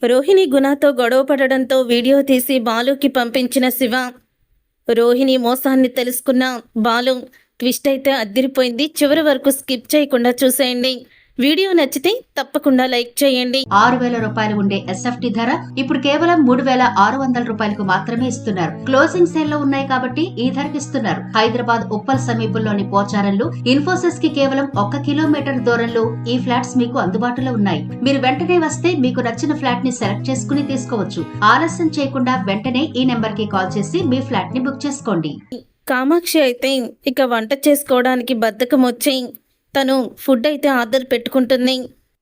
రోహిణి గుణతో గొడవ పడడంతో వీడియో తీసి బాలుకి పంపించిన శివ. రోహిణి మోసాన్ని తెలుసుకున్న బాలు ట్విస్ట్ అయితే అద్దిరిపోయింది. చివరి వరకు స్కిప్ చేయకుండా చూసేయండి. వీడియో నచ్చితే తప్పకుండా లైక్ చేయండి. 6,000 రూపాయలు ఉండే ఎస్ఎఫ్టీ ధర ఇప్పుడు కేవలం 3,600 రూపాయలకు మాత్రమే ఇస్తున్నారు. క్లోజింగ్ సేల్ లో ఉన్నాయి కాబట్టి ఈ ధరకు ఇస్తున్నారు. హైదరాబాద్ ఉప్పల్ సమీపంలోని పోచారంలో ఇన్ఫోసిస్ కి కేవలం 1 కిలోమీటర్ దూరంలో ఈ ఫ్లాట్స్ మీకు అందుబాటులో ఉన్నాయి. మీరు వెంటనే వస్తే మీకు నచ్చిన ఫ్లాట్ ని సెలెక్ట్ చేసుకుని తీసుకోవచ్చు. ఆలస్యం చేయకుండా వెంటనే ఈ నెంబర్ కి కాల్ చేసి మీ ఫ్లాట్ ని బుక్ చేసుకోండి. కామాక్షి అయితే ఇక వంట చేసుకోవడానికి బద్ధకం వచ్చి తను ఫుడ్ అయితే ఆర్డర్ పెట్టుకుంటుంది.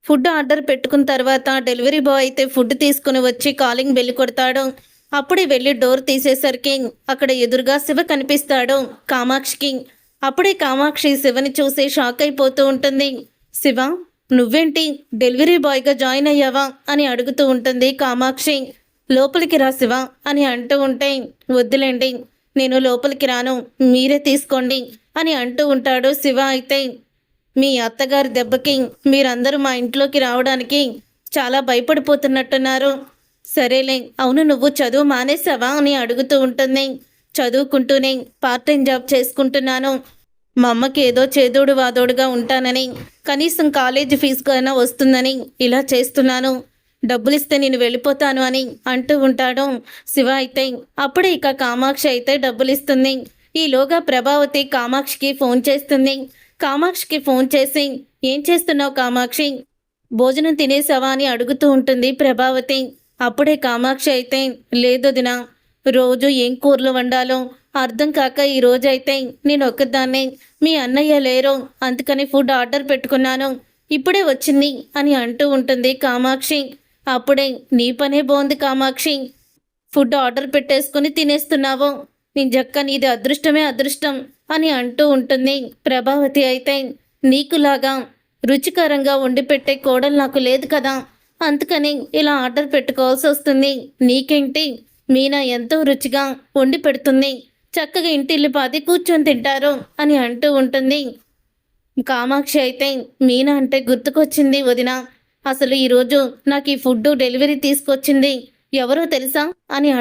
ఫుడ్ ఆర్డర్ పెట్టుకున్న తర్వాత డెలివరీ బాయ్ అయితే ఫుడ్ తీసుకుని వచ్చి కాలింగ్ బెల్ కొడతాడు. అప్పుడే వెళ్ళి డోర్ తీసేసరికి అక్కడ ఎదురుగా శివ కనిపిస్తాడు కామాక్షికి. అప్పుడే కామాక్షి శివని చూసి షాక్ అయిపోతూ ఉంటుంది. శివ, నువ్వేంటి డెలివరీ బాయ్గా జాయిన్ అయ్యావా అని అడుగుతూ ఉంటుంది కామాక్షి. లోపలికి రా శివ అని అంటూ ఉంటే, వద్దులేండి నేను లోపలికి రాను, మీరే తీసుకోండి అని అంటూ ఉంటాడు శివ. అయితే మీ అత్తగారి దెబ్బకి మీరందరూ మా ఇంట్లోకి రావడానికి చాలా భయపడిపోతున్నట్టున్నారు. సరేలే, అవును నువ్వు చదువు మానేసావా అని అడుగుతూ ఉంటుంది. చదువుకుంటూనే పార్ట్ టైం జాబ్ చేసుకుంటున్నాను. మా అమ్మకి ఏదో చేదోడు వాదోడుగా ఉంటానని, కనీసం కాలేజీ ఫీజుకైనా వస్తుందని ఇలా చేస్తున్నాను. డబ్బులిస్తే నేను వెళ్ళిపోతాను అని అంటూ ఉంటాడు శివ. అయితే అప్పుడే ఇక కామాక్షి అయితే డబ్బులిస్తుంది. ఈలోగా ప్రభావతి కామాక్షికి ఫోన్ చేస్తుంది. కామాక్షికి ఫోన్ చేసి, ఏం చేస్తున్నావు కామాక్షి, భోజనం తినేసావా అని అడుగుతూ ఉంటుంది ప్రభావతి. అప్పుడే కామాక్షి అయితే, లేదొదినా, రోజు ఏం కూరలు వండాలో అర్థం కాక ఈ రోజైతే నేను ఒక్కదాన్నే, మీ అన్నయ్య లేరు, అందుకని ఫుడ్ ఆర్డర్ పెట్టుకున్నాను, ఇప్పుడే వచ్చింది అని అంటూ ఉంటుంది కామాక్షి. అప్పుడే, నీ పనే బాగుంది కామాక్షి, ఫుడ్ ఆర్డర్ పెట్టేసుకుని తినేస్తున్నావు, నిజక్క నీది అదృష్టమే అదృష్టం అని అంటూ ఉంటుంది ప్రభావతి. అయితే నీకులాగా రుచికరంగా వండి పెట్టే కోడలు నాకు లేదు కదా, అందుకని ఇలా ఆర్డర్ పెట్టుకోవాల్సి వస్తుంది. నీకేంటి, మీనా ఎంతో రుచిగా వండి పెడుతుంది, చక్కగా ఇంటిల్లిపాది కూర్చొని తింటారు అని అంటూ ఉంటుంది కామాక్షి. అయితే మీనా అంటే గుర్తుకొచ్చింది వదిన, అసలు ఈరోజు నాకు ఈ ఫుడ్ డెలివరీ తీసుకొచ్చింది ఎవరో తెలుసా అని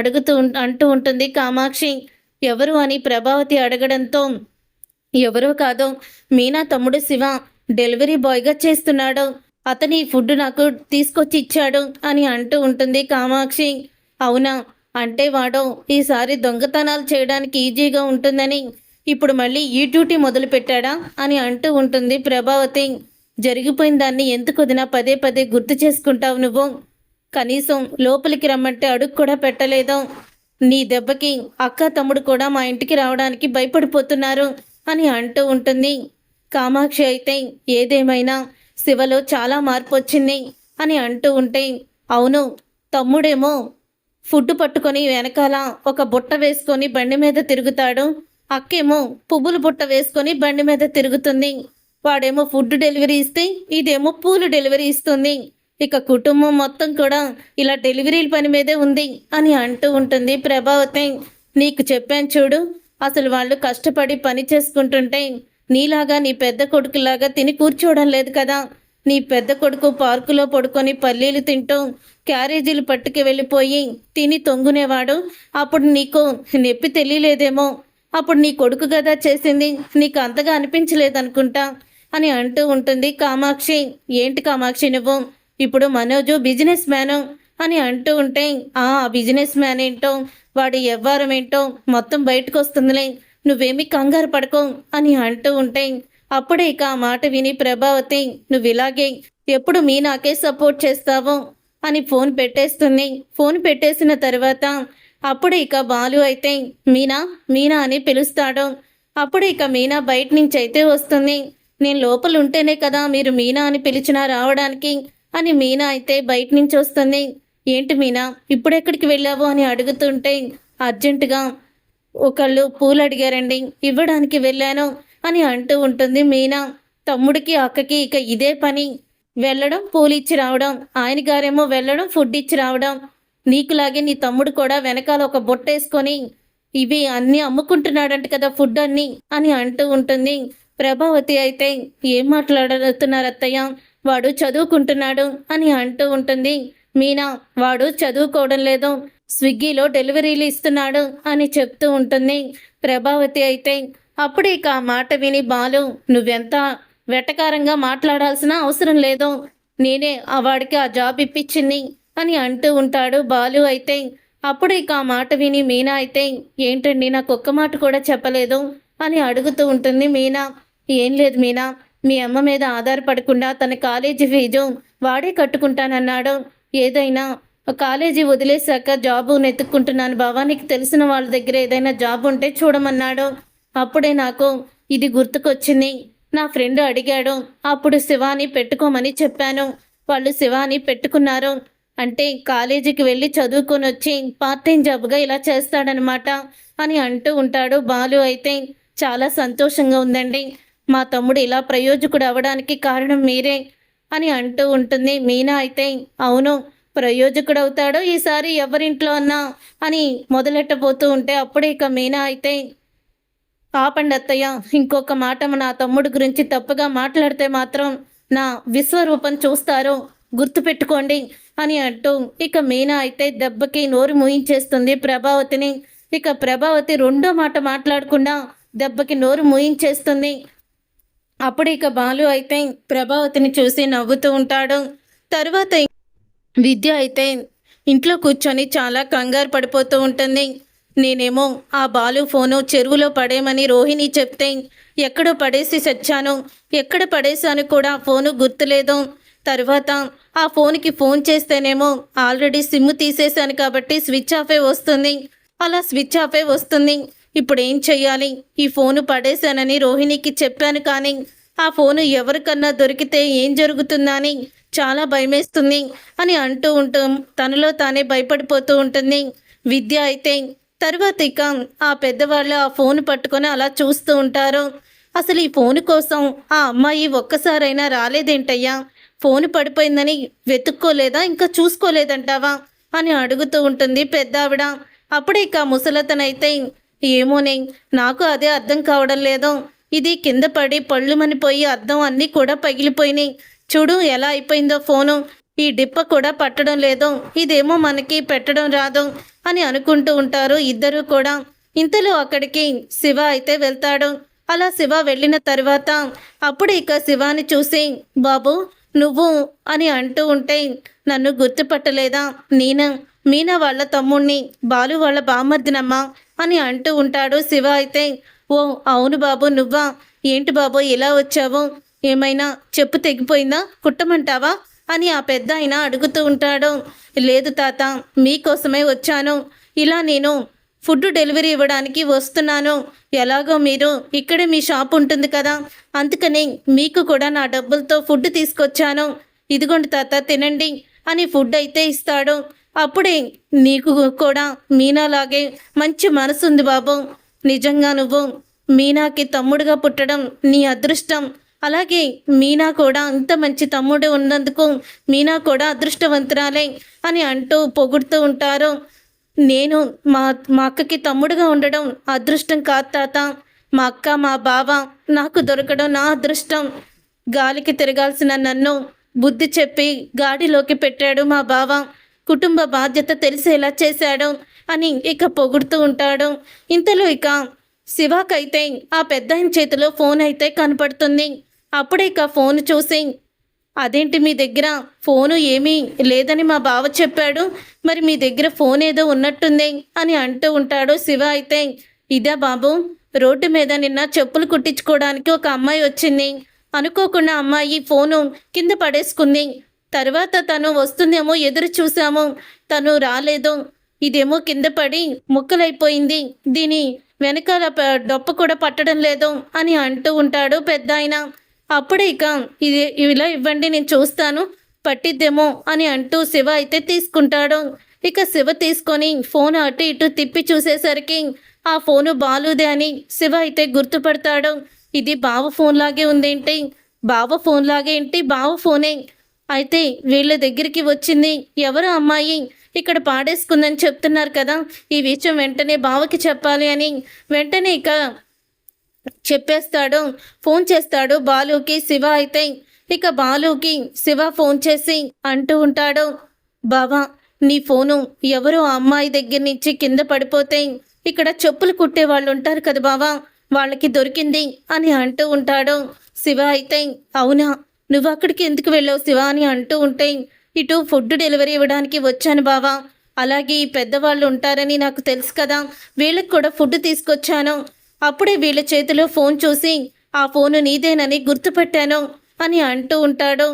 అంటూ ఉంటుంది కామాక్షి. ఎవరు అని ప్రభావతి అడగడంతో, ఎవరో కాదో మీనా తమ్ముడు శివ డెలివరీ బాయ్గా చేస్తున్నాడు, అతని ఫుడ్ నాకు తీసుకొచ్చి ఇచ్చాడు అని అంటూ ఉంటుంది కామాక్షి. అవునా, అంటే వాడు ఈసారి దొంగతనాలు చేయడానికి ఈజీగా ఉంటుందని ఇప్పుడు మళ్ళీ ఈ డ్యూటీ మొదలు పెట్టాడా అని అంటూ ఉంటుంది ప్రభావతి. జరిగిపోయిన దాన్ని ఎందుకు వదినా పదే పదే గుర్తు చేసుకుంటావు నువ్వు, కనీసం లోపలికి రమ్మంటే అడుగు కూడా పెట్టలేదు, నీ దెబ్బకి అక్క తమ్ముడు కూడా మా ఇంటికి రావడానికి భయపడిపోతున్నారు అని అంటూ ఉంటుంది కామాక్షి. అయితే ఏదేమైనా శివలో చాలా మార్పు వచ్చింది అని అంటూ ఉంటే, అవును తమ్ముడేమో ఫుడ్ పట్టుకొని వెనకాల ఒక బుట్ట వేసుకొని బండి మీద తిరుగుతాడు, అక్కేమో పువ్వుల బుట్ట వేసుకొని బండి మీద తిరుగుతుంది, వాడేమో ఫుడ్ డెలివరీ ఇస్తే ఇదేమో పూలు డెలివరీ ఇస్తుంది, ఇక కుటుంబం మొత్తం కూడా ఇలా డెలివరీల పని మీదే ఉంది అని అంటూ ఉంటుంది ప్రభావతి. నీకు చెప్పాను చూడు, అసలు వాళ్ళు కష్టపడి పని చేసుకుంటుంటే నీలాగా నీ పెద్ద కొడుకులాగా తిని కూర్చోవడం లేదు కదా, నీ పెద్ద కొడుకు పార్కులో పడుకొని పల్లీలు తింటూ క్యారేజీలు పట్టుకు వెళ్ళిపోయి తిని తొంగునేవాడు, అప్పుడు నీకు నొప్పి తెలియలేదేమో, అప్పుడు నీ కొడుకు కదా చేసింది, నీకు అంతగా అనిపించలేదనుకుంటా అని అంటూ ఉంటుంది కామాక్షి. ఏంటి కామాక్షి నువ్వు, ఇప్పుడు మనోజు బిజినెస్ మ్యాను అని అంటూ ఉంటే, ఆ బిజినెస్ మ్యాన్ ఏంటో వాడి వ్యవహారం ఏంటో మొత్తం బయటకు వస్తుందిలే, నువ్వేమీ కంగారు పడకో అని అంటూ ఉంటే, అప్పుడే ఇక ఆ మాట విని ప్రభావతి, నువ్వు ఇలాగే ఎప్పుడు మీనాకే సపోర్ట్ చేస్తావు అని ఫోన్ పెట్టేస్తుంది. ఫోన్ పెట్టేసిన తర్వాత అప్పుడే ఇక బాలు అయితే మీనా మీనా అని పిలుస్తాడు. అప్పుడు ఇక మీనా బయట నుంచి అయితే వస్తుంది. నేను లోపల ఉంటేనే కదా మీరు మీనా అని పిలిచినా రావడానికి అని మీనా అయితే బయట నుంచి వస్తుంది. ఏంటి మీనా ఇప్పుడెక్కడికి వెళ్ళావు అని అడుగుతుంటే, అర్జెంటుగా ఒకళ్ళు పూలు అడిగారండి, ఇవ్వడానికి వెళ్ళాను అని అంటూ ఉంటుంది మీనా. తమ్ముడికి అక్కకి ఇక ఇదే పని, వెళ్ళడం పూలు ఇచ్చి రావడం, ఆయన గారేమో వెళ్ళడం ఫుడ్ ఇచ్చి రావడం, నీకులాగే నీ తమ్ముడు కూడా వెనకాల ఒక బొట్టేసుకొని ఇవి అన్నీ అమ్ముకుంటున్నాడంట కదా ఫుడ్ అన్నీ అని అంటూ ఉంటుంది ప్రభావతి. అయితే ఏం మాట్లాడుతున్నారు అత్తయ్య, వాడు చదువుకుంటున్నాడు అని అంటూ ఉంటుంది. మీనా వాడు చదువుకోవడం లేదు, స్విగ్గీలో డెలివరీలు ఇస్తున్నాడు అని చెప్తూ ఉంటుంది ప్రభావతి. అయితే అప్పుడు ఇక ఆ మాట విని బాలు, నువ్వెంత వెటకారంగా మాట్లాడాల్సిన అవసరం లేదు, నేనే ఆ వాడికి ఆ జాబ్ ఇప్పించింది అని అంటూ ఉంటాడు బాలు. అయితే అప్పుడు ఇక ఆ మాట విని మీనా అయితే, ఏంటండి నాకు ఒక్క మాట కూడా చెప్పలేదు అని అడుగుతూ ఉంటుంది మీనా. ఏం లేదు మీనా, మీ అమ్మ మీద ఆధారపడకుండా తన కాలేజీ ఫీజు వాడే కట్టుకుంటానన్నాడు. ఏదైనా కాలేజీ వదిలేశాక జాబు నెతుక్కుంటున్నాను బావా, నీకు తెలిసిన వాళ్ళ దగ్గర ఏదైనా జాబ్ ఉంటే చూడమన్నాడు. అప్పుడే నాకు ఇది గుర్తుకొచ్చింది. నా ఫ్రెండ్ అడిగాడు, అప్పుడు శివాని పెట్టుకోమని చెప్పాను. వాళ్ళు శివాని పెట్టుకున్నారు. అంటే కాలేజీకి వెళ్ళి చదువుకొని వచ్చి పార్ట్ టైం జాబ్గా ఇలా చేస్తాడనమాట అని అంటూ ఉంటాడు బాలు. అయితే చాలా సంతోషంగా ఉందండి, మా తమ్ముడు ఇలా ప్రయోజకుడు అవ్వడానికి కారణం మీరే అని అంటూ ఉంటుంది మీనా. అయితే అవును, ప్రయోజకుడు అవుతాడో ఈసారి ఎవరింట్లో అన్నా అని మొదలెట్టబోతూ ఉంటే అప్పుడే ఇక మీనా అయితే, ఆపండి అత్తయ్య, ఇంకొక మాట నా తమ్ముడు గురించి తప్పుగా మాట్లాడితే మాత్రం నా విశ్వరూపం చూస్తారు, గుర్తుపెట్టుకోండి అని అంటూ ఇక మీనా అయితే దెబ్బకి నోరు మూయించేస్తుంది ప్రభావతిని. ఇక ప్రభావతి రెండో మాట మాట్లాడకుండా దెబ్బకి నోరు మూయించేస్తుంది. అప్పుడు ఇక బాలు అయితే ప్రభావతిని చూసి నవ్వుతూ ఉంటాడు. తరువాత విద్య అయితే ఇంట్లో కూర్చొని చాలా కంగారు పడిపోతూ ఉంటుంది. నేనేమో ఆ బాలు ఫోను చెరువులో పడేయమని రోహిణి చెప్తే ఎక్కడో పడేసి చచ్చాను, ఎక్కడ పడేశాను కూడా ఫోను గుర్తులేదు. తర్వాత ఆ ఫోన్కి ఫోన్ చేస్తేనేమో ఆల్రెడీ సిమ్ తీసేశాను కాబట్టి స్విచ్ ఆఫే వస్తుంది, అలా స్విచ్ ఆఫే వస్తుంది. ఇప్పుడు ఏం చెయ్యాలి? ఈ ఫోను పడేశానని రోహిణికి చెప్పాను, కానీ ఆ ఫోను ఎవరికన్నా దొరికితే ఏం జరుగుతుందా అని చాలా భయమేస్తుంది అని అంటూ తనలో తానే భయపడిపోతూ ఉంటుంది విద్య. అయితే తర్వాత ఇక ఆ పెద్దవాళ్ళు ఆ ఫోన్ పట్టుకొని అలా చూస్తూ ఉంటారు. అసలు ఈ ఫోన్ కోసం ఆ అమ్మాయి ఒక్కసారైనా రాలేదేంటయ్యా? ఫోన్ పడిపోయిందని వెతుక్కోలేదా, ఇంకా చూసుకోలేదంటావా అని అడుగుతూ ఉంటుంది పెద్ద ఆవిడ. అప్పుడే ఇక ముసలతనైతే, ఏమోనే, నాకు అదే అర్థం కావడం లేదు, ఇది కింద పడి పళ్ళు మనిపోయి అద్దం అన్నీ కూడా పగిలిపోయినాయి, చూడు ఎలా అయిపోయిందో ఫోను, ఈ డిప్ప కూడా పట్టడం లేదు, ఇదేమో మనకి పెట్టడం రాదు అని అనుకుంటూ ఉంటారు ఇద్దరు కూడా. ఇంతలో అక్కడికి శివ అయితే వెళ్తాడు. అలా శివ వెళ్ళిన తర్వాత అప్పుడు ఇక శివాని చూసి, బాబు నువ్వు అని అంటూ ఉంటే, నన్ను గుర్తుపట్టలేదా? మీనా వాళ్ళ తమ్ముణ్ణి, బాలు వాళ్ళ బామర్దినమ్మా అని అంటూ ఉంటాడు శివ. అయితే ఓ అవును బాబు, నువ్వా? ఏంటి బాబు ఇలా వచ్చావు? ఏమైనా చెప్పు తెగిపోయిందా, కుట్టమంటావా అని ఆ పెద్ద ఆయన అడుగుతూ ఉంటాడు. లేదు తాత, మీకోసమే వచ్చాను, ఇలా నేను ఫుడ్ డెలివరీ ఇవ్వడానికి వస్తున్నాను. ఎలాగో మీరు ఇక్కడే మీ షాప్ ఉంటుంది కదా, అందుకని మీకు కూడా నా డబ్బులతో ఫుడ్ తీసుకొచ్చాను, ఇదిగోండి తాత తినండి అని ఫుడ్ అయితే ఇస్తాడు. అప్పుడే నీకు కూడా మీనాలాగే మంచి మనసు ఉంది బాబు, నిజంగా నువ్వు మీనాకి తమ్ముడుగా పుట్టడం నీ అదృష్టం. అలాగే మీనా కూడా ఇంత మంచి తమ్ముడు ఉన్నందుకు మీనా కూడా అదృష్టవంతురాలే అని అంటూ పొగుడుతూ ఉంటారు. నేను మా అక్కకి తమ్ముడుగా ఉండడం అదృష్టం కాదు తాత, మా అక్క మా బావ నాకు దొరకడం నా అదృష్టం. గాలికి తిరగాల్సిన నన్ను బుద్ధి చెప్పి గాడిలోకి పెట్టాడు మా బావ, కుటుంబ బాధ్యత తెలిసేలా చేశాడు అని ఇక పొగుడుతూ ఉంటాడు. ఇంతలో ఇక శివాకైతే ఆ పెద్దాయన చేతిలో ఫోన్ అయితే కనపడుతుంది. అప్పుడే ఇక ఫోన్ చూసి, అదేంటి మీ దగ్గర ఫోను ఏమీ లేదని మా బావ చెప్పాడు, మరి మీ దగ్గర ఫోన్ ఏదో ఉన్నట్టుంది అని అంటూ ఉంటాడు శివ. అయితే ఇదే బాబు, రోడ్డు మీద నిన్న చెప్పులు కుట్టించుకోవడానికి ఒక అమ్మాయి వచ్చింది, అనుకోకుండా అమ్మాయి ఫోను కింద పడేసుకుంది, తర్వాత తను వస్తుందేమో ఎదురు చూసాము, తను రాలేదు, ఇదేమో కింద పడి ముక్కలైపోయింది, దీని వెనకాల డొప్ప కూడా పట్టడం లేదు అని అంటూ ఉంటాడు పెద్ద ఆయన. అప్పుడే ఇక ఇది ఇలా ఇవ్వండి నేను చూస్తాను, పట్టిద్దేమో అని అంటూ శివ అయితే తీసుకుంటాడు. ఇక శివ తీసుకొని ఫోన్ అటు ఇటు తిప్పి చూసేసరికి ఆ ఫోను బాలుదే అని శివ అయితే గుర్తుపడతాడు. ఇది బావ ఫోన్ లాగే ఉందేంటి, బావ ఫోన్ లాగే ఏంటి, బావ ఫోనే. అయితే వీళ్ళ దగ్గరికి వచ్చింది ఎవరు అమ్మాయి, ఇక్కడ పాడేసుకుందని చెప్తున్నారు కదా, ఈ విషయం వెంటనే బావకి చెప్పాలి అని వెంటనే ఇక చెప్పేస్తాడు. ఫోన్ చేస్తాడు బాలుకి శివ. అయితే ఇక బాలుకి శివ ఫోన్ చేసి అంటూ ఉంటాడు, బావా, నీ ఫోను ఎవరో అమ్మాయి దగ్గర నుంచి కింద పడిపోతే ఇక్కడ చెప్పులు కుట్టే వాళ్ళు ఉంటారు కదా బావా, వాళ్ళకి దొరికింది అని అంటూ ఉంటాడు. శివ అయితే, అవునా, నువ్వు అక్కడికి ఎందుకు వెళ్ళావు శివ అని అంటూ ఉంటే, ఇటు ఫుడ్ డెలివరీ ఇవ్వడానికి వచ్చాను బావా, అలాగే ఈ పెద్దవాళ్ళు ఉంటారని నాకు తెలుసు కదా, వీళ్ళకి కూడా ఫుడ్ తీసుకొచ్చాను. అప్పుడే వీళ్ళ చేతిలో ఫోన్ చూసి ఆ ఫోను నీదేనని గుర్తుపెట్టాను అని అంటూ ఉంటాడు.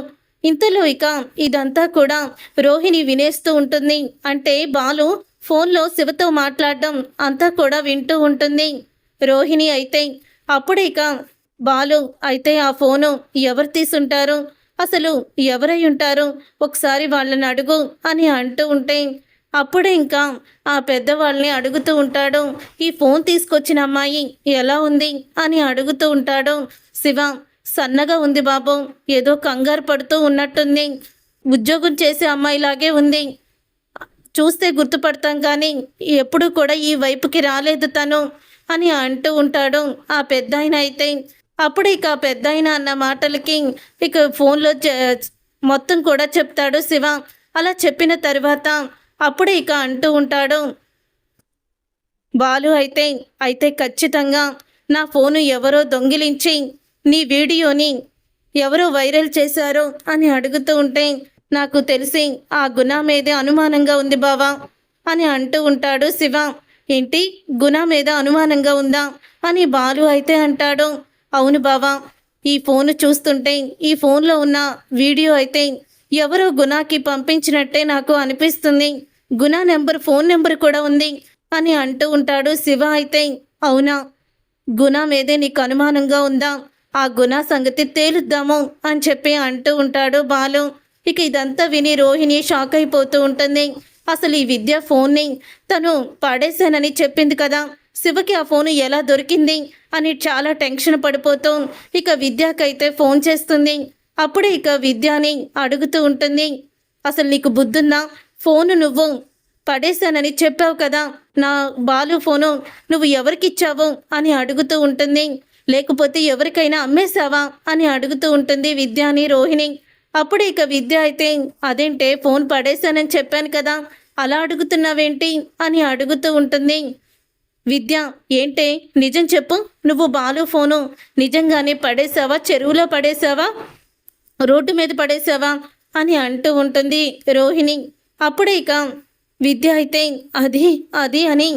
ఇంతలో ఇక ఇదంతా కూడా రోహిణి వినేస్తూ ఉంటుంది. అంటే బాలు ఫోన్లో శివతో మాట్లాడడం అంతా కూడా వింటూ ఉంటుంది. రోహిణి అయితే అప్పుడే ఇక బాలు అయితే ఆ ఫోను ఎవరు తీసుంటారు, అసలు ఎవరై ఉంటారు, ఒకసారి వాళ్ళని అడుగు అని అంటూ ఉంటే అప్పుడే ఇంకా ఆ పెద్దవాళ్ళని అడుగుతూ ఉంటాడు. ఈ ఫోన్ తీసుకొచ్చిన అమ్మాయి ఎలా ఉంది అని అడుగుతూ ఉంటాడు. శివ, సన్నగా ఉంది బాబు, ఏదో కంగారు పడుతూ ఉన్నట్టుంది, ఉద్యోగం చేసే అమ్మాయిలాగే ఉంది, చూస్తే గుర్తుపడతాం కానీ ఎప్పుడు కూడా ఈ వైపుకి రాలేదు తను అని అంటూ ఉంటాడు ఆ పెద్దాయన అయితే. అప్పుడు ఇక ఆ పెద్దాయన అన్న మాటలకి ఇక ఫోన్లో మొత్తం కూడా చెప్తాడు శివ. అలా చెప్పిన తర్వాత అప్పుడే ఇక అంటూ ఉంటాడు బాలు అయితే ఖచ్చితంగా నా ఫోను ఎవరో దొంగిలించి నీ వీడియోని ఎవరో వైరల్ చేశారు అని అడుగుతూ ఉంటే, నాకు తెలిసి ఆ గుణ మీదే అనుమానంగా ఉంది బావా అని అంటూ ఉంటాడు శివ. ఏంటి, గుణ మీద అనుమానంగా ఉందా అని బాలు అయితే అంటాడు. అవును బావా, ఈ ఫోను చూస్తుంటే ఈ ఫోన్లో ఉన్న వీడియో అయితే ఎవరో గుణకి పంపించినట్టే నాకు అనిపిస్తుంది, గుణ ఫోన్ నెంబర్ కూడా ఉంది అని అంటూ ఉంటాడు శివ. అయితే అవునా, గుణ మీదే నీకు అనుమానంగా ఉందా, ఆ గుణ సంగతి తేలుద్దాము అని చెప్పి అంటూ ఉంటాడు బాలు. ఇక ఇదంతా విని రోహిణి షాక్ అయిపోతూ ఉంటుంది. అసలు ఈ విద్య ఫోన్ని తను పడేశానని చెప్పింది కదా, శివకి ఆ ఫోను ఎలా దొరికింది అని చాలా టెన్షన్ పడిపోతూ ఇక విద్యకైతే ఫోన్ చేస్తుంది. అప్పుడే ఇక విద్యని అడుగుతూ ఉంటుంది, అసలు నీకు బుద్ధుందా, ఫోను నువ్వు పడేశానని చెప్పావు కదా, నా బాలు ఫోను నువ్వు ఎవరికిచ్చావు అని అడుగుతూ ఉంటుంది. లేకపోతే ఎవరికైనా అమ్మేశావా అని అడుగుతూ ఉంటుంది విద్యాని రోహిణి. అప్పుడు ఇక విద్య అయితే, అదేంటే ఫోన్ పడేశానని చెప్పాను కదా, అలా అడుగుతున్నావేంటి అని అడుగుతూ ఉంటుంది. విద్య, ఏంటే నిజం చెప్పు, నువ్వు బాలు ఫోను నిజంగానే పడేశావా, చెరువులో పడేశావా, రోడ్డు మీద పడేశావా అని అంటూ ఉంటుంది రోహిణి. అప్పుడే ఇక విద్య అయితే అది అని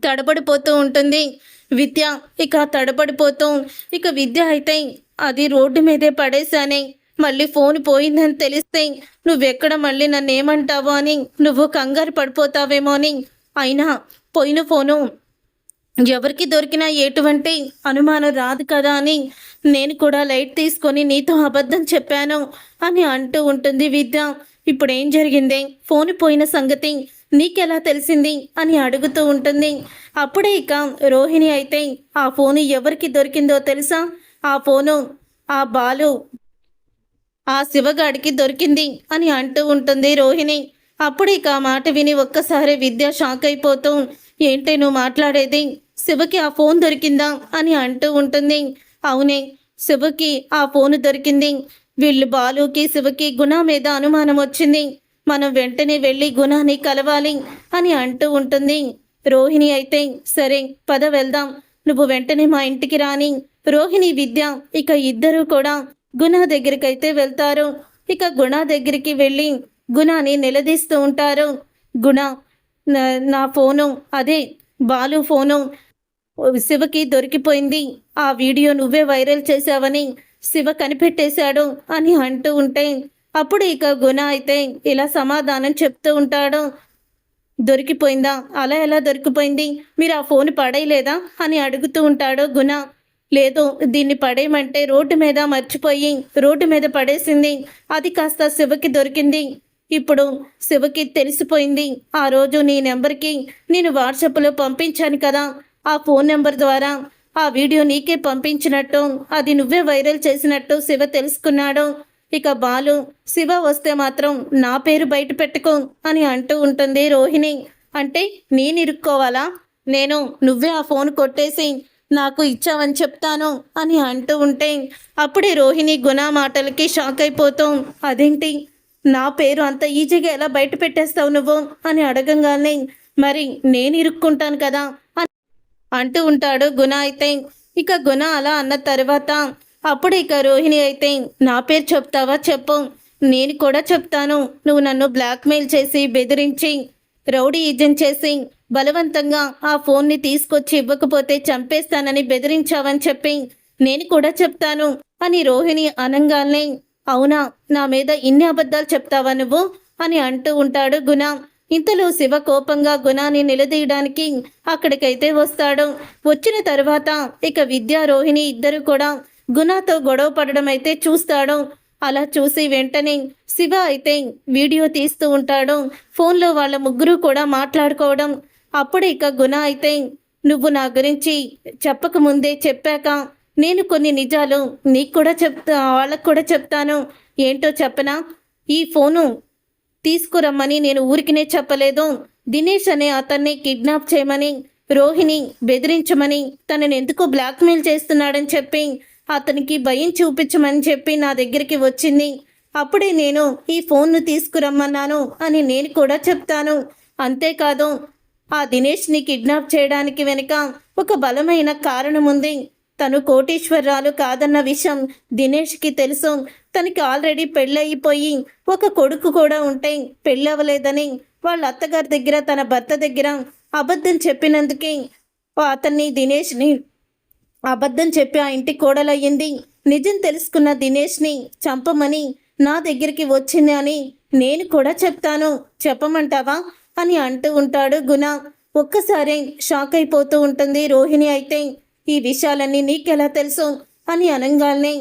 తడబడిపోతూ ఉంటుంది. విద్య ఇక తడబడిపోతూ ఇక విద్య అయితే, అది రోడ్డు మీదే పడేశానే, మళ్ళీ ఫోన్ పోయిందని తెలిస్తే నువ్వెక్కడ మళ్ళీ నన్ను ఏమంటావో అని నువ్వు కంగారు పడిపోతావేమో అని, అయినా పోయిన ఫోను ఎవరికి దొరికినా ఎటువంటి అనుమానం రాదు కదా అని నేను కూడా లైట్ తీసుకొని నీతో అబద్ధం చెప్పాను అని అంటూ ఉంటుంది విద్య. ఇప్పుడు ఏం జరిగింది, ఫోన్ పోయిన సంగతి నీకెలా తెలిసింది అని అడుగుతూ ఉంటుంది. అప్పుడే ఇక రోహిణి అయితే, ఆ ఫోను ఎవరికి దొరికిందో తెలుసా, ఆ ఫోను ఆ బాలు ఆ శివగాడికి దొరికింది అని అంటూ ఉంటుంది రోహిణి. అప్పుడు ఇక ఆ మాట విని ఒక్కసారి విద్య షాక్ అయిపోతూ, ఏంటి నువ్వు మాట్లాడేది, శివకి ఆ ఫోన్ దొరికిందా అని అంటూ ఉంటుంది. అవునే, శివకి ఆ ఫోను దొరికింది, వీళ్ళు బాలుకి శివకి గుణ మీద అనుమానం వచ్చింది, మనం వెంటనే వెళ్ళి గుణాన్ని కలవాలి అని అంటూ ఉంటుంది రోహిణి. అయితే సరే పద వెళ్దాం, నువ్వు వెంటనే మా ఇంటికి రాని రోహిణి విద్య ఇక ఇద్దరూ కూడా గుణ దగ్గరికైతే వెళ్తారు. ఇక గుణ దగ్గరికి వెళ్ళి గుణాన్ని నిలదీస్తూ ఉంటారు. గుణ, నా ఫోను, అదే బాలు ఫోను శివకి దొరికిపోయింది, ఆ వీడియో నువ్వే వైరల్ చేశావని శివ కనిపెట్టేశాడు అని అంటూ ఉంటే అప్పుడు ఇక గుణ అయితే ఇలా సమాధానం చెప్తూ ఉంటాడు. దొరికిపోయిందా, అలా ఎలా దొరికిపోయింది, మీరు ఆ ఫోన్ పడేయలేదా అని అడుగుతూ ఉంటాడు గుణ. లేదు, దీన్ని పడేయమంటే రోడ్డు మీద మర్చిపోయి రోడ్డు మీద పడేసింది, అది కాస్త శివకి దొరికింది, ఇప్పుడు శివకి తెలిసిపోయింది, ఆ రోజు నీ నెంబర్కి నేను వాట్సాప్లో పంపించాను కదా, ఆ ఫోన్ నెంబర్ ద్వారా ఆ వీడియో నీకే పంపించినట్టు, అది నువ్వే వైరల్ చేసినట్టు శివ తెలుసుకున్నాడు. ఇక బాలు శివ వస్తే మాత్రం నా పేరు బయట పెట్టుకో అని అంటూ ఉంటుంది రోహిణి. అంటే నేను ఇరుక్కోవాలా, నేను నువ్వే ఆ ఫోన్ కొట్టేసి నాకు ఇచ్చావని చెప్తాను అని అంటూ ఉంటే అప్పుడే రోహిణి గుణ మాటలకి షాక్ అయిపోతాం. అదేంటి, నా పేరు అంత ఈజీగా ఎలా బయట పెట్టేస్తావు నువ్వు అని అడగంగానే మరి నేను ఇరుక్కుంటాను కదా అని అంటూ ఉంటాడు గుణ అయితే. ఇక గుణ అలా అన్న తర్వాత అప్పుడు ఇక రోహిణి అయితే నా పేరు చెప్తావా చెప్పు, నేను కూడా చెప్తాను. నువ్వు నన్ను బ్లాక్మెయిల్ చేసి బెదిరించి రౌడీ ఏజెంట్ చేసి బలవంతంగా ఆ ఫోన్ని తీసుకొచ్చి ఇవ్వకపోతే చంపేస్తానని బెదిరించావని చెప్పి నేను కూడా చెప్తాను అని రోహిణి అనంగానే అవునా, నా మీద ఇన్ని అబద్ధాలు చెప్తావా నువ్వు అని అంటూ ఉంటాడు గుణ. ఇంతలో శివ కోపంగా గుణాన్ని నిలదీయడానికి అక్కడికైతే వస్తాడు. వచ్చిన తర్వాత ఇక విద్యా రోహిణి ఇద్దరు కూడా గుణతో గొడవ పడడం అయితే చూస్తాడు. అలా చూసి వెంటనే శివ అయితే వీడియో తీస్తూ ఉంటాడు. ఫోన్లో వాళ్ళ ముగ్గురు కూడా మాట్లాడుకోవడం. అప్పుడు ఇక గుణ అయితే నువ్వు నా గురించి చెప్పకముందే చెప్పాక నేను కొన్ని నిజాలు నీకు కూడా వాళ్ళకు కూడా చెప్తాను. ఏంటో చెప్పనా, ఈ ఫోను తీసుకురమ్మని నేను ఊరికినే చెప్పలేదు. దినేష్ అనే అతన్ని కిడ్నాప్ చేయమని రోహిణి బెదిరించమని తనని ఎందుకో బ్లాక్మెయిల్ చేస్తున్నాడని చెప్పి అతనికి భయం చూపించమని చెప్పి నా దగ్గరికి వచ్చింది. అప్పుడే నేను ఈ ఫోన్ను తీసుకురమ్మన్నాను అని నేను కూడా చెప్తాను. అంతేకాదు ఆ దినేష్ని కిడ్నాప్ చేయడానికి వెనుక ఒక బలమైన కారణం ఉంది. తను కోటీశ్వరరాలు కాదన్న విషయం దినేష్కి తెలుసు. తనకి ఆల్రెడీ పెళ్ళయిపోయి ఒక కొడుకు కూడా ఉంటే పెళ్ళవలేదని వాళ్ళ అత్తగారి దగ్గర తన భర్త దగ్గర అబద్ధం చెప్పినందుకే అతన్ని దినేష్ని అబద్ధం చెప్పి ఆ ఇంటి కోడలయ్యింది. నిజం తెలుసుకున్న దినేష్ని చంపమని నా దగ్గరికి వచ్చింది అని నేను కూడా చెప్తాను, చెప్పమంటావా అని అంటూ ఉంటాడు గుణ. ఒక్కసారి షాక్ అయిపోతూ ఉంటుంది రోహిణి అయితే. ఈ విషయాలన్నీ నీకెలా తెలుసు అని అనగానే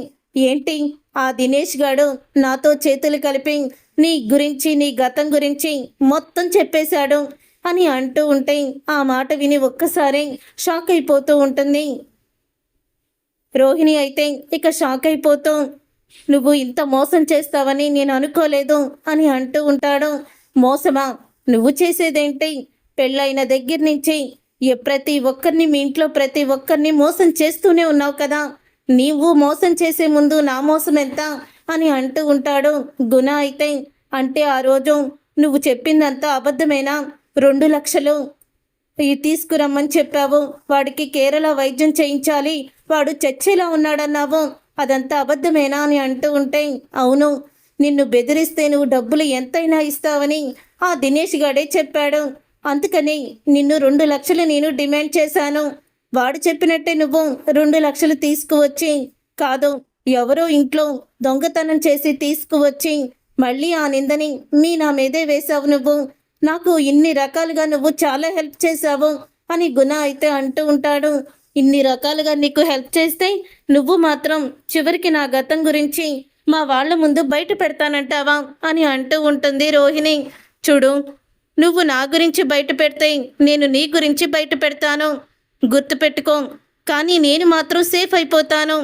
ఏంటి ఆ దినేష్ గాడు నాతో చేతులు కలిపి నీ గురించి నీ గతం గురించి మొత్తం చెప్పేశాడు అని అంటూ ఉంటే ఆ మాట విని ఒక్కసారి షాక్ అయిపోతూ ఉంటుంది రోహిణి అయితే. ఇక షాక్ అయిపోతూ నువ్వు ఇంత మోసం చేస్తావని నేను అనుకోలేదు అని అంటూ ఉంటాడు. మోసమా, నువ్వు చేసేదేంటి? పెళ్ళైన దగ్గర నుంచి ప్రతి ఒక్కరిని మీ ఇంట్లో ప్రతి ఒక్కరిని మోసం చేస్తూనే ఉన్నావు కదా, నీవు మోసం చేసే ముందు నా మోసం ఎంత అని అంటూ ఉంటాడు గుణ అయితే. అంటే ఆ రోజు నువ్వు చెప్పిందంతా అబద్ధమేనా? 2 లక్షలు తీసుకురమ్మని చెప్పావు, వాడికి కేరళ వైద్యం చేయించాలి, వాడు చచ్చేలా ఉన్నాడన్నావు, అదంతా అబద్ధమేనా అని అంటూ ఉంటే అవును, నిన్ను బెదిరిస్తే నువ్వు డబ్బులు ఎంతైనా ఇస్తావని ఆ దినేష్ గాడే చెప్పాడు. అందుకని నిన్ను 2 లక్షలు నేను డిమాండ్ చేశాను. వాడు చెప్పినట్టే నువ్వు 2 లక్షలు తీసుకువచ్చి కాదు ఎవరో ఇంట్లో దొంగతనం చేసి తీసుకువచ్చి మళ్ళీ ఆ నిందని నా మీదే వేశావు. నువ్వు నాకు ఇన్ని రకాలుగా నువ్వు చాలా హెల్ప్ చేశావు అని గుణ అయితే అంటూ ఉంటాడు. ఇన్ని రకాలుగా నీకు హెల్ప్ చేస్తే నువ్వు మాత్రం చివరికి నా గతం గురించి మా వాళ్ళ ముందు బయట పెడతానంటావా అని అంటూ ఉంటుంది రోహిణి. చూడు, నువ్వు నా గురించి బయట పెడితే నేను నీ గురించి బయట పెడతాను, గుర్తుపెట్టుకో. కానీ నేను మాత్రం సేఫ్ అయిపోతాను,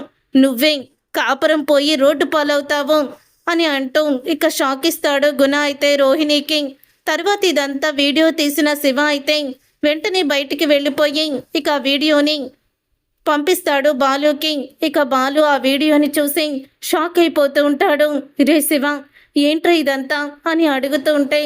నువ్వే కాపురం పోయి రోడ్డు పాలవుతావు అని అంటూ ఇక షాక్ ఇస్తాడు గుణ అయితే రోహిణికి. తర్వాత ఇదంతా వీడియో తీసిన శివ అయితే వెంటనే బయటికి వెళ్ళిపోయి ఇక ఆ వీడియోని పంపిస్తాడు బాలుకి. ఇక బాలు ఆ వీడియోని చూసి షాక్ అయిపోతూ ఉంటాడు. రే శివ, ఏంట్రా ఇదంతా అని అడుగుతూ ఉంటే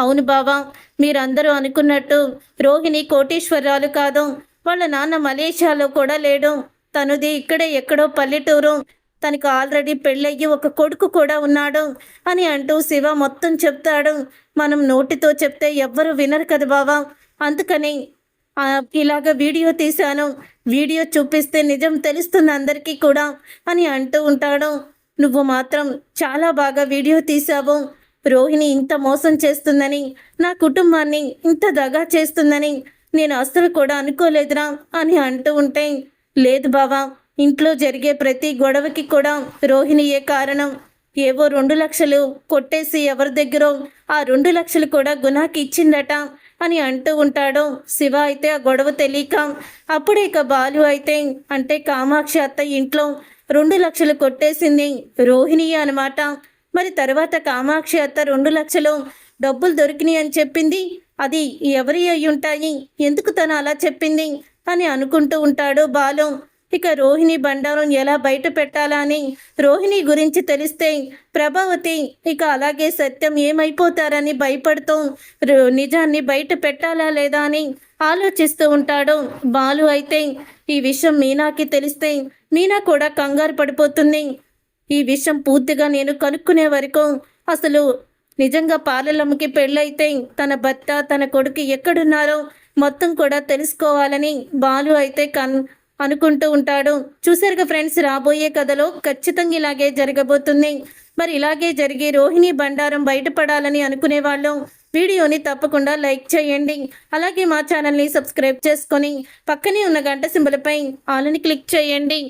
అవును బావా, మీరందరూ అనుకున్నట్టు రోహిణి కోటీశ్వరరాలు కాదు, వాళ్ళ నాన్న మలేషియాలో కూడా లేడు, తనుది ఇక్కడే ఎక్కడో పల్లెటూరు, తనకు ఆల్రెడీ పెళ్ళయ్యి ఒక కొడుకు కూడా ఉన్నాడు అని అంటూ శివ మొత్తం చెప్తాడు. మనం నోటితో చెప్తే ఎవ్వరూ వినరు కదా బావా, అందుకని ఇలాగ వీడియో తీశాను, వీడియో చూపిస్తే నిజం తెలుస్తుంది అందరికీ కూడా అని అంటూ ఉంటాడు. నువ్వు మాత్రం చాలా బాగా వీడియో తీశావు, రోహిణి ఇంత మోసం చేస్తుందని, నా కుటుంబాన్ని ఇంత దగా చేస్తుందని నేను అస్సలు కూడా అనుకోలేదురా అని అంటూ ఉంటే లేదు బావా, ఇంట్లో జరిగే ప్రతి గొడవకి కూడా రోహిణియే కారణం. ఏవో 2 లక్షలు కొట్టేసి ఎవరి దగ్గర ఆ 2 లక్షలు కూడా గుణాకి ఇచ్చిందట అని అంటూ ఉంటాడు శివ అయితే. ఆ గొడవ తెలియక అప్పుడే ఇక బాలు అయితే అంటే కామాక్షి అత్త ఇంట్లో 2 లక్షలు కొట్టేసింది రోహిణి అనమాట. మరి తర్వాత కామాక్షి అత్త 2 లక్షలు డబ్బులు దొరికినాయి అని చెప్పింది, అది ఎవరి అయి ఉంటాయి, ఎందుకు తను అలా చెప్పింది అని అనుకుంటూ ఉంటాడు బాలు. ఇక రోహిణి బండారం ఎలా బయట పెట్టాలా అని రోహిణి గురించి తెలిస్తే ప్రభావతి ఇక అలాగే సత్యం ఏమైపోతారని భయపడుతూ నిజాన్ని బయట పెట్టాలా లేదా అని ఆలోచిస్తూ ఉంటాడు. బాలు అయితే ఈ విషయం మీనాకి తెలిస్తే మీనా కూడా కంగారు పడిపోతుంది. ఈ విషయం పూర్తిగా నేను కనుక్కునే వరకు అసలు నిజంగా పార్లలమ్మకి పెళ్ళైతే తన భర్త తన కొడుకు ఎక్కడున్నారో మొత్తం కూడా తెలుసుకోవాలని బాలు అయితే అనుకుంటూ ఉంటాడు. చూసారుగా ఫ్రెండ్స్, రాబోయే కథలో ఖచ్చితంగా ఇలాగే జరగబోతుంది. మరి ఇలాగే జరిగి రోహిణి బండారం బయటపడాలని అనుకునే వాళ్ళు వీడియోని తప్పకుండా లైక్ చేయండి. అలాగే మా ఛానల్ని సబ్స్క్రైబ్ చేసుకొని పక్కనే ఉన్న గంట సింబల్పై ఆల్ని క్లిక్ చేయండి.